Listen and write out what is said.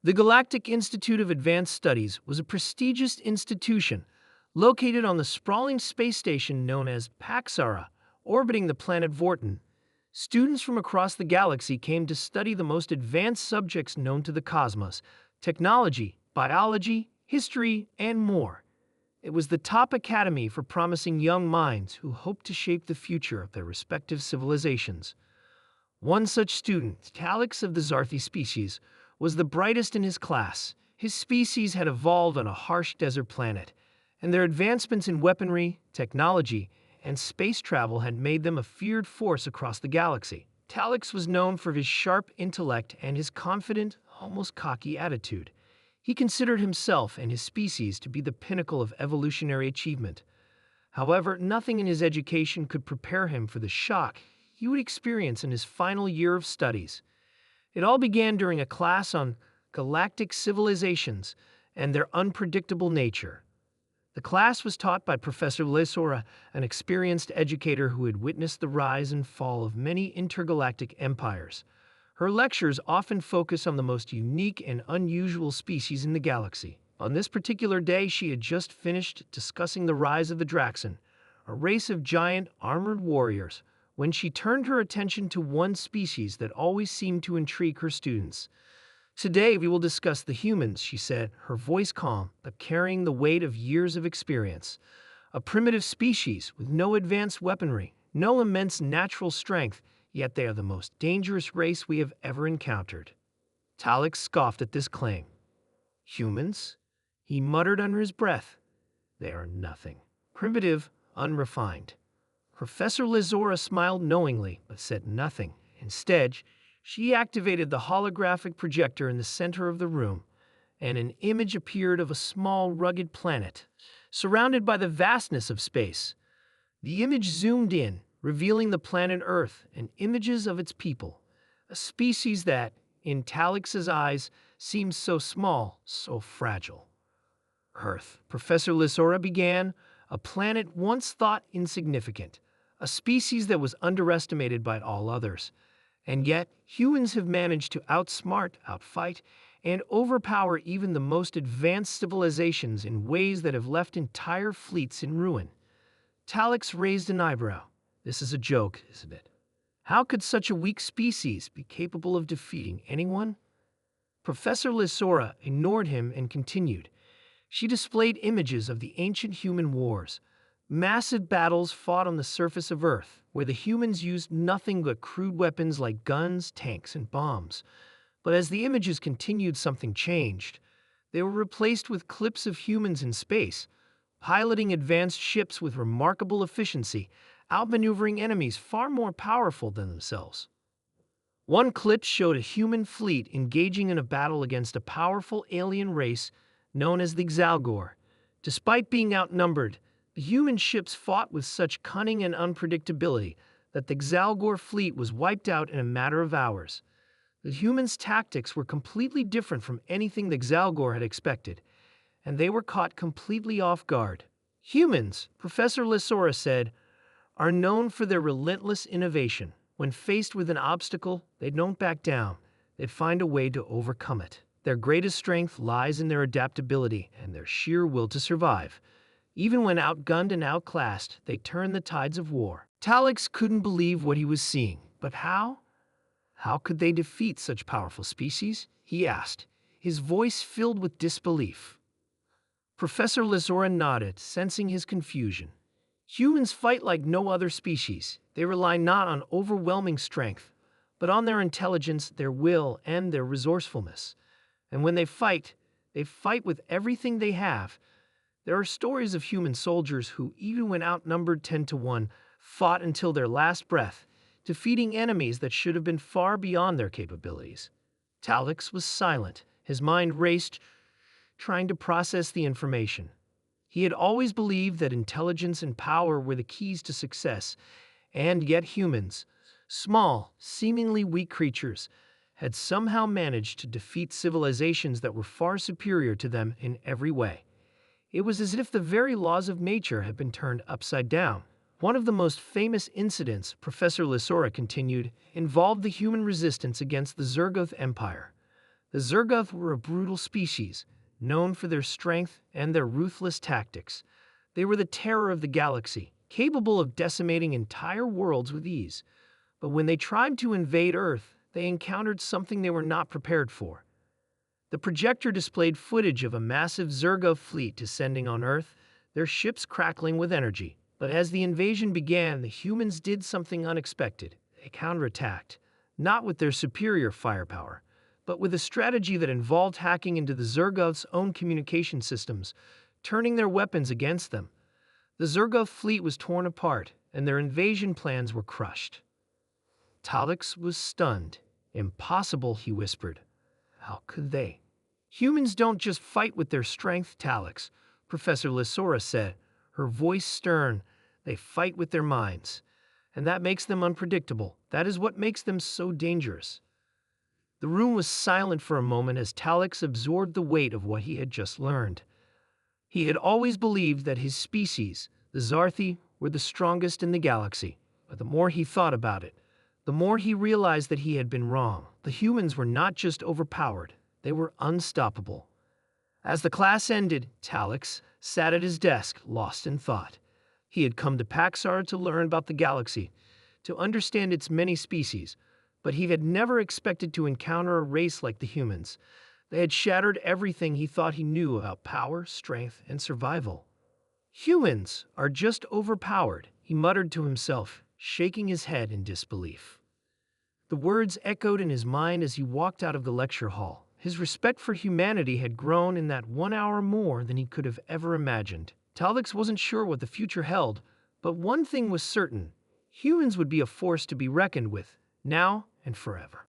The Galactic Institute of Advanced Studies was a prestigious institution located on the sprawling space station known as Paxara, orbiting the planet Vorton. Students from across the galaxy came to study the most advanced subjects known to the cosmos: technology, biology, history, and more. It was the top academy for promising young minds who hoped to shape the future of their respective civilizations. One such student, Talix of the Zarthi species, was the brightest in his class. His species had evolved on a harsh desert planet, and their advancements in weaponry, technology, and space travel had made them a feared force across the galaxy. Talix was known for his sharp intellect and his confident, almost cocky attitude. He considered himself and his species to be the pinnacle of evolutionary achievement. However, nothing in his education could prepare him for the shock he would experience in his final year of studies. It all began during a class on galactic civilizations and their unpredictable nature. The class was taught by Professor Lesora, an experienced educator who had witnessed the rise and fall of many intergalactic empires. Her lectures often focus on the most unique and unusual species in the galaxy. On this particular day, she had just finished discussing the rise of the Draxan, a race of giant armored warriors, when she turned her attention to one species that always seemed to intrigue her students. "Today we will discuss the humans," she said, her voice calm but carrying the weight of years of experience. "A primitive species with no advanced weaponry, no immense natural strength, yet they are the most dangerous race we have ever encountered." Talix scoffed at this claim. "Humans?" he muttered under his breath. "They are nothing. Primitive, unrefined." Professor Lizora smiled knowingly, but said nothing. Instead, she activated the holographic projector in the center of the room, and an image appeared of a small, rugged planet, surrounded by the vastness of space. The image zoomed in, revealing the planet Earth and images of its people, a species that, in Talix's eyes, seemed so small, so fragile. "Earth," Professor Lizora began, "a planet once thought insignificant, a species that was underestimated by all others. And yet, humans have managed to outsmart, outfight, and overpower even the most advanced civilizations in ways that have left entire fleets in ruin." Talix raised an eyebrow. "This is a joke, isn't it? How could such a weak species be capable of defeating anyone?" Professor Lysora ignored him and continued. She displayed images of the ancient human wars, massive battles fought on the surface of Earth, where the humans used nothing but crude weapons like guns, tanks, and bombs. But as the images continued, something changed. They were replaced with clips of humans in space, piloting advanced ships with remarkable efficiency, outmaneuvering enemies far more powerful than themselves. One clip showed a human fleet engaging in a battle against a powerful alien race known as the Xalgor. Despite being outnumbered, the human ships fought with such cunning and unpredictability that the Xalgor fleet was wiped out in a matter of hours. The humans' tactics were completely different from anything the Xalgor had expected, and they were caught completely off guard. "Humans," Professor Lysora said, "are known for their relentless innovation. When faced with an obstacle, they don't back down. They find a way to overcome it. Their greatest strength lies in their adaptability and their sheer will to survive. Even when outgunned and outclassed, they turn the tides of war." Talix couldn't believe what he was seeing. But how? How could they defeat such powerful species? He asked, his voice filled with disbelief. Professor Lysora nodded, sensing his confusion. "Humans fight like no other species. They rely not on overwhelming strength, but on their intelligence, their will, and their resourcefulness. And when they fight with everything they have. There are stories of human soldiers who, even when outnumbered 10 to 1, fought until their last breath, defeating enemies that should have been far beyond their capabilities." Talix was silent. His mind raced, trying to process the information. He had always believed that intelligence and power were the keys to success, and yet humans, small, seemingly weak creatures, had somehow managed to defeat civilizations that were far superior to them in every way. It was as if the very laws of nature had been turned upside down. One of the most famous incidents, Professor Lysora continued, involved the human resistance against the Zergoth Empire. The Zergoth were a brutal species, known for their strength and their ruthless tactics. They were the terror of the galaxy, capable of decimating entire worlds with ease. But when they tried to invade Earth, they encountered something they were not prepared for. The projector displayed footage of a massive Zergoth fleet descending on Earth, their ships crackling with energy. But as the invasion began, the humans did something unexpected. They counterattacked, not with their superior firepower, but with a strategy that involved hacking into the Zergoth's own communication systems, turning their weapons against them. The Zergoth fleet was torn apart, and their invasion plans were crushed. Talix was stunned. "Impossible," he whispered. "How could they?" "Humans don't just fight with their strength, Talix," Professor Lysora said, her voice stern. "They fight with their minds. And that makes them unpredictable. That is what makes them so dangerous." The room was silent for a moment as Talix absorbed the weight of what he had just learned. He had always believed that his species, the Zarthi, were the strongest in the galaxy. But the more he thought about it, the more he realized that he had been wrong. The humans were not just overpowered, they were unstoppable. As the class ended, Talix sat at his desk, lost in thought. He had come to Paxar to learn about the galaxy, to understand its many species, but he had never expected to encounter a race like the humans. They had shattered everything he thought he knew about power, strength, and survival. "Humans are just overpowered," he muttered to himself, shaking his head in disbelief. The words echoed in his mind as he walked out of the lecture hall. His respect for humanity had grown in that 1 hour more than he could have ever imagined. Talix wasn't sure what the future held, but one thing was certain: humans would be a force to be reckoned with, now and forever.